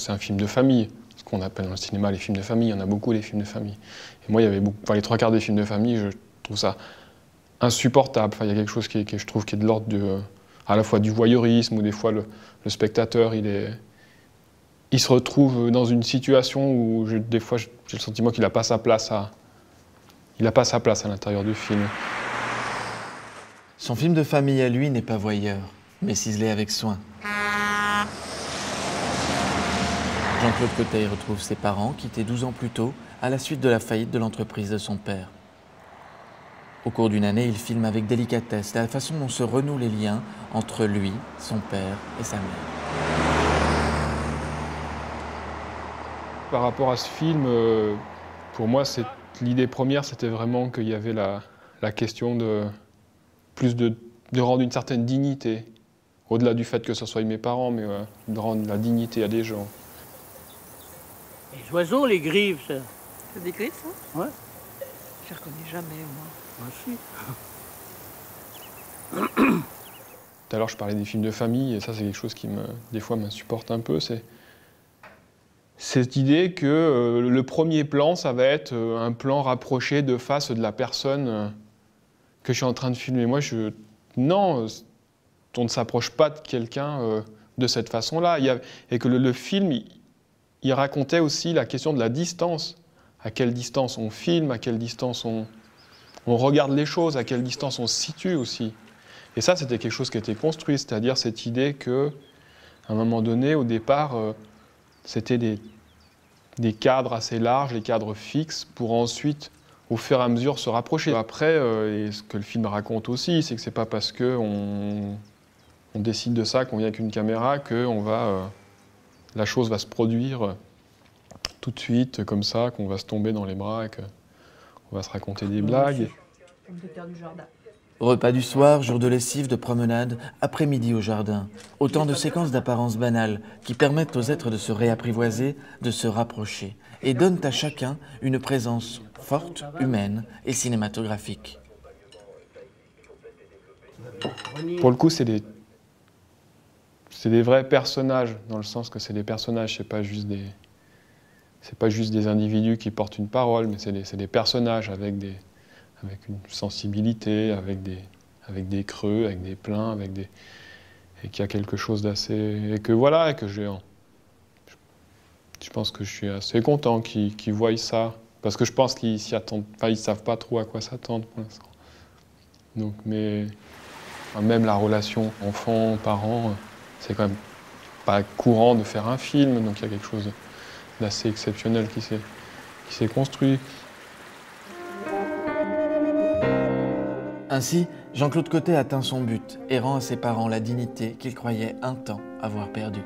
C'est un film de famille, ce qu'on appelle dans le cinéma les films de famille. Il y en a beaucoup, les films de famille. Et moi, il y avait beaucoup, enfin, les trois quarts des films de famille, je trouve ça insupportable. Enfin, il y a quelque chose je trouve qui est de l'ordre à la fois du voyeurisme, où des fois le spectateur, il se retrouve dans une situation où des fois j'ai le sentiment qu'il n'a pas sa place à l'intérieur du film. Son film de famille à lui n'est pas voyeur, mais ciselé avec soin. Jean-Claude Côté retrouve ses parents, quittés 12 ans plus tôt, à la suite de la faillite de l'entreprise de son père. Au cours d'une année, il filme avec délicatesse la façon dont se renouent les liens entre lui, son père et sa mère. Par rapport à ce film, pour moi, l'idée première, c'était vraiment qu'il y avait la question de rendre une certaine dignité, au-delà du fait que ce soit mes parents, mais de rendre la dignité à des gens. Les oiseaux, les grives, ça. C'est des griffes, ça? Ouais. Je les reconnais jamais, moi. Moi aussi. Tout à l'heure, je parlais des films de famille, et ça, c'est quelque chose qui, des fois, m'insupporte un peu. C'est cette idée que le premier plan, ça va être un plan rapproché de face de la personne que je suis en train de filmer. Moi, non, on ne s'approche pas de quelqu'un de cette façon-là. Et que le film, il racontait aussi la question de la distance. À quelle distance on filme, à quelle distance on regarde les choses, à quelle distance on se situe aussi. Et ça, c'était quelque chose qui était construit, c'est-à-dire cette idée qu'à un moment donné, au départ, c'était des cadres assez larges, des cadres fixes, pour ensuite, au fur et à mesure, se rapprocher. Après, et ce que le film raconte aussi, c'est que c'est pas parce qu'on décide de ça, qu'on vient avec une caméra, que la chose va se produire tout de suite, comme ça, qu'on va se tomber dans les bras et qu'on va se raconter des blagues. Repas du soir, jour de lessive, de promenade, après-midi au jardin. Autant de séquences d'apparence banale qui permettent aux êtres de se réapprivoiser, de se rapprocher et donnent à chacun une présence forte, humaine et cinématographique. Pour le coup, c'est des vrais personnages, dans le sens que c'est des personnages, c'est pas juste des individus qui portent une parole, mais c'est des personnages avec une sensibilité, avec des creux, avec des pleins, et qu'il y a quelque chose d'assez... Et que voilà, et que je pense que je suis assez content qu'ils voient ça, parce que je pense qu'ils s'y attendent, enfin ils savent pas trop à quoi s'attendre pour l'instant. Donc, mais même la relation enfant-parent, c'est quand même pas courant de faire un film, donc il y a quelque chose d'assez exceptionnel qui s'est construit. Ainsi, Jean-Claude Côté atteint son but et rend à ses parents la dignité qu'il croyait un temps avoir perdue.